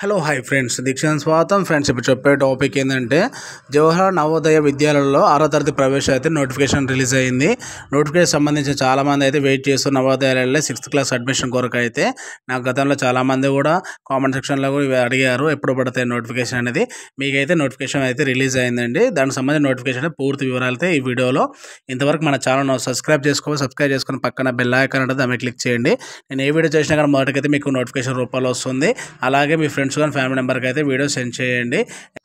Hello hi friends, దీక్షాన్ స్వాగతం friends. ఇప్పుడు చెప్పే టాపిక్ ఏంటంటే జవహర్ నవోదయ విద్యాలయాల్లో 6వ తరగతి ప్రవేశం అయితే నోటిఫికేషన్ రిలీజ్ అయింది. నోటిఫికేషన్ సంబంధించి చాలామంది అయితే వెయిట్ చేస్తూ నవోదయాలలో 6th క్లాస్ అడ్మిషన్ కొరకు అయితే నాకు గతంలో చాలామంది కూడా కామెంట్ సెక్షన్లో కూడా అడిగారు ఎప్పుడు పడతాయి నోటిఫికేషన్ అనేది. మీకైతే నోటిఫికేషన్ అయితే రిలీజ్ అయిందండి. దానికి సంబంధించిన నోటిఫికేషన్ పూర్తి వివరాలు అయితే ఈ వీడియోలో. ఇంతవరకు మన ఛానల్ సబ్స్క్రైబ్ చేసుకొని పక్కన బెల్ ఐకాన్ ఉంటుంది, దాన్ని క్లిక్ చేయండి. నేను ఏ వీడియో చేసినా కానీ మొదటికైతే మీకు నోటిఫికేషన్ రూపాయలు వస్తుంది. అలాగే మీ ఫ్రెండ్స్ కానీ ఫ్యామిలీ మెంబర్కి అయితే వీడియో సెండ్ చేయండి.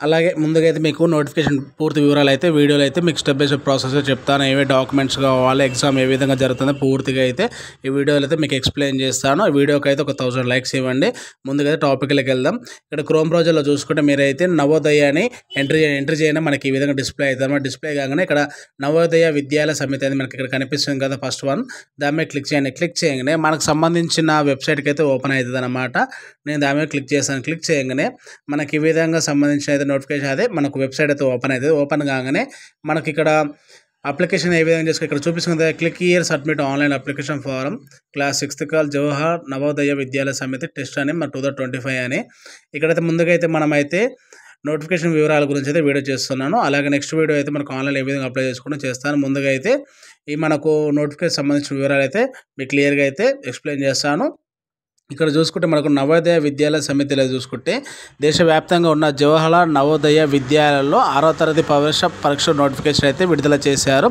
అలాగే ముందుగా అయితే మీకు నోటిఫికేషన్ పూర్తి వివరాలు అయితే వీడియోలో అయితే మీకు స్టెప్ బై స్టెప్ ప్రాసెస్ చెప్తాను. ఏవే డాక్యుమెంట్స్ కావాలి, ఎగ్జామ్ ఏ విధంగా జరుగుతుందో పూర్తిగా అయితే ఈ వీడియోలో అయితే మీకు ఎక్స్ప్లెయిన్ చేస్తాను. ఈ వీడియోకి అయితే ఒక 1000 లైక్స్ ఇవ్వండి. ముందుగా అయితే టాపిక్లోకి వెళ్దాం. ఇక్కడ క్రోమ్ బ్రౌజర్లో చూసుకుంటే మీరైతే నవోదయ అని ఎంట్రీ చేయడం మనకి ఈ విధంగా డిస్ప్లే అవుతుంది అన్నమాట. డిస్ప్లే కాగానే ఇక్కడ నవోదయ విద్యాలయ సమితి అనేది మనకి ఇక్కడ కనిపిస్తుంది కదా, ఫస్ట్ వన్. దాని మీద క్లిక్ చేయండి. క్లిక్ చేయగానే మనకు సంబంధించిన వెబ్సైట్కి అయితే ఓపెన్ అవుతుంది అనమాట. నేను దాని మీద క్లిక్ చేస్తాను. క్లిక్ చేయగానే మనకి ఈ విధంగా సంబంధించిన అయితే నోటిఫికేషన్ అదే మనకు వెబ్సైట్ అయితే ఓపెన్ అవుతుంది. ఓపెన్ కాగానే మనకి ఇక్కడ అప్లికేషన్ ఏ విధంగా చేసుకో ఇక్కడ చూపిస్తుంది. Click here submit online application form class 6th class Jawahar Navodaya Vidyalaya Samiti test అని మన 2025 అని. ఇక్కడైతే ముందుగా అయితే మనమైతే నోటిఫికేషన్ వివరాల గురించి అయితే వీడియో చేస్తున్నాను. అలాగే నెక్స్ట్ వీడియో అయితే మనకు ఆన్లైన్ ఏ విధంగా అప్లై చేసుకుంటూ చేస్తాను. ముందుగా అయితే ఈ మనకు నోటిఫికేషన్ సంబంధించిన వివరాలు అయితే మీకు క్లియర్గా అయితే ఎక్స్ప్లెయిన్ చేస్తాను. ఇక్కడ చూసుకుంటే మనకు నవోదయ విద్యాలయ సమితిలో చూసుకుంటే దేశవ్యాప్తంగా ఉన్న జవహర్ నవోదయ విద్యాలయాల్లో 6వ తరగతి ప్రవేశ పరీక్ష నోటిఫికేషన్ అయితే విడుదల చేశారు.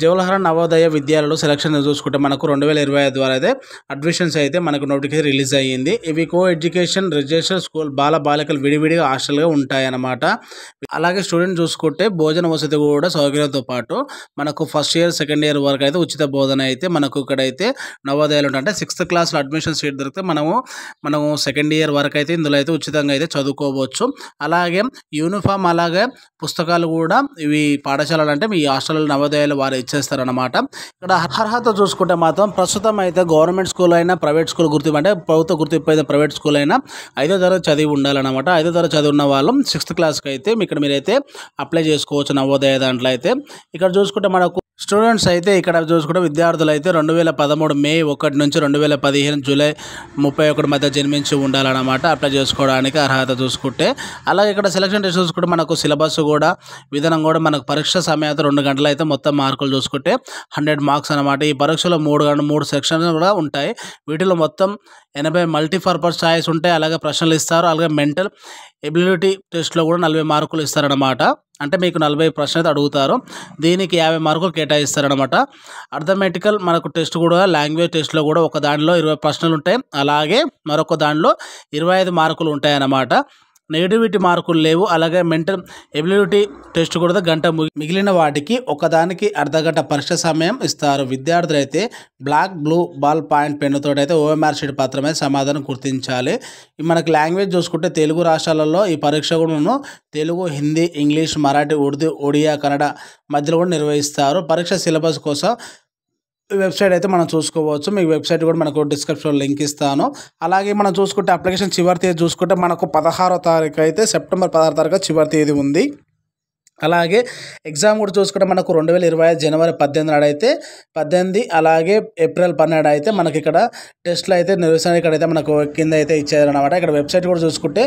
జవహర్ నవోదయ విద్యాలయాలు సెలక్షన్ చూసుకుంటే మనకు 2025 ద్వారా అయితే అడ్మిషన్స్ అయితే మనకు నోటిఫికేషన్ రిలీజ్ అయ్యింది. ఇవి కో ఎడ్యుకేషన్ రెసిడెన్షియల్ స్కూల్ బాలికలు విడివిడిగా హాస్టల్గా ఉంటాయన్నమాట. అలాగే స్టూడెంట్ చూసుకుంటే భోజన వసతి కూడా సౌకర్యంతో పాటు మనకు ఫస్ట్ ఇయర్ సెకండ్ ఇయర్ వరకు అయితే ఉచిత బోధన అయితే మనకు ఇక్కడైతే నవోదయాలు ఉంటాయి. అంటే 6th క్లాస్లో అడ్మిషన్ సీట్ దొరికితే మనము సెకండ్ ఇయర్ వరకు అయితే ఇందులో అయితే ఉచితంగా అయితే చదువుకోవచ్చు. అలాగే యూనిఫామ్ అలాగే పుస్తకాలు కూడా ఇవి పాఠశాలలు అంటే మీ హాస్టల్ నవోదయాలు వారు ఇచ్చేస్తారనమాట. ఇక్కడ అర్హత చూసుకుంటే మాత్రం ప్రస్తుతం అయితే గవర్నమెంట్ స్కూల్ అయినా ప్రైవేట్ స్కూల్ గుర్తింపు అంటే ప్రభుత్వ గుర్తింపు అయితే ప్రైవేట్ స్కూల్ అయినా 5వ తరగతి చదివి ఉండాలన్నమాట. 5వ తరగతి చదివి ఉన్న వాళ్ళు 6th క్లాస్కి అయితే ఇక్కడ మీరైతే అప్లై చేసుకోవచ్చు నవోదయ దాంట్లో అయితే. ఇక్కడ చూసుకుంటే మనకు స్టూడెంట్స్ అయితే ఇక్కడ చూసుకుంటే విద్యార్థులు అయితే 2013 మే 1 నుంచి 2015 జూలై 31 మధ్య జన్మించి ఉండాలన్నమాట అప్లై చేసుకోవడానికి అర్హత చూసుకుంటే. అలాగే ఇక్కడ సెలక్షన్ టెస్ట్ చూసుకుంటే మనకు సిలబస్ కూడా విధానం కూడా మనకు పరీక్ష సమయం 2 గంటలు అయితే మొత్తం మార్కులు చూసుకుంటే 100 మార్క్స్ అనమాట. ఈ పరీక్షలో 3 సెక్షన్స్ కూడా ఉంటాయి. వీటిలో మొత్తం 80 మల్టీపర్పస్ ఛాయిస్ ఉంటాయి. అలాగే ప్రశ్నలు ఇస్తారు. అలాగే మెంటల్ ఎబిలిటీ టెస్ట్లో కూడా 40 మార్కులు ఇస్తారనమాట. అంటే మీకు 40 ప్రశ్నలు అయితే అడుగుతారు. దీనికి 50 మార్కులు కేటాయిస్తారనమాట. అర్థమెటికల్ మనకు టెస్ట్ కూడా లాంగ్వేజ్ టెస్ట్లో కూడా ఒక దానిలో 20 ప్రశ్నలు ఉంటాయి. అలాగే మరొక దానిలో 25 మార్కులు ఉంటాయన్నమాట. నెగిటివిటీ మార్కులు లేవు. అలాగే మెంటల్ ఎబిలిటీ టెస్ట్ కూడా గంట మిగిలిన వాటికి ఒకదానికి అర్ధగంట పరీక్ష సమయం ఇస్తారు. విద్యార్థులు అయితే బ్లాక్ బ్లూ బాల్ పాయింట్ పెన్నుతో అయితే ఓఎంఆర్ షీట్ పత్రమే సమాధానం గుర్తించాలి. మనకి లాంగ్వేజ్ చూసుకుంటే తెలుగు రాష్ట్రాలలో ఈ పరీక్ష కూడా తెలుగు, హిందీ, ఇంగ్లీష్, మరాఠీ, ఉర్దూ, ఒడియా, కన్నడ మధ్యలో కూడా నిర్వహిస్తారు. పరీక్ష సిలబస్ కోసం వెబ్సైట్ అయితే మనం చూసుకోవచ్చు. మీకు వెబ్సైట్ కూడా మనకు డిస్క్రిప్షన్లో లింక్ ఇస్తాను. అలాగే మనం చూసుకుంటే అప్లికేషన్ చివరి తేదీ చూసుకుంటే మనకు 16వ తారీఖు అయితే సెప్టెంబర్ 16 తారీఖు చివరి తేదీ ఉంది. అలాగే ఎగ్జామ్ కూడా చూసుకుంటే మనకు 2025 జనవరి 18 నాడు అయితే 18, అలాగే ఏప్రిల్ 12 అయితే మనకి ఇక్కడ టెస్ట్లు అయితే నిర్వహించడానికి ఇక్కడైతే మనకు కింద అయితే ఇచ్చారనమాట. ఇక్కడ వెబ్సైట్ కూడా చూసుకుంటే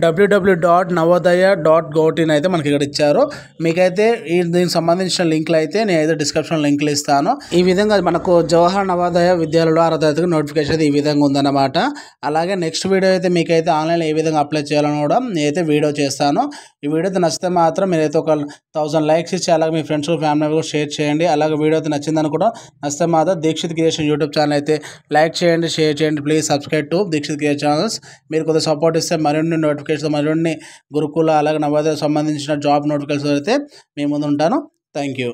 www.navodaya.gov.in అయితే మనకి ఇక్కడ ఇచ్చారు. మీకైతే దీనికి సంబంధించిన లింకులు అయితే నేనైతే డిస్క్రిప్షన్ లింకులు ఇస్తాను. ఈ విధంగా మనకు జవహర్ నవోదయ విద్యాలయాలు 6వ తరగతికి నోటిఫికేషన్ అయితే ఈ విధంగా ఉందన్నమాట. అలాగే నెక్స్ట్ వీడియో అయితే మీకైతే ఆన్లైన్లో ఏ విధంగా అప్లై చేయాలని కూడా నేనైతే వీడియో చేస్తాను. ఈ వీడియో అయితే నచ్చితే మాత్రం మీరైతే ఒక 1000 లైక్స్ ఇచ్చి అలాగే మీ ఫ్రెండ్స్ ఫ్యామిలీ కూడా షేర్ చేయండి. అలాగే వీడియో అయితే నచ్చిందని కూడా నచ్చితే మాత్రం దీక్షిత్ క్రియేషన్ యూట్యూబ్ ఛానల్ అయితే లైక్ చేయండి, షేర్ చేయండి. Please subscribe to Dikshit creation channels. మీరు కొద్దిగా సపోర్ట్ ఇస్తే మరిన్ని నోటిఫికేషన్ మరిన్ని గురుకుల అలాగే నవోదయ సంబంధించిన జాబ్ నోటిఫికేషన్ అయితే మీ ముందు ఉంటాను. Thank you.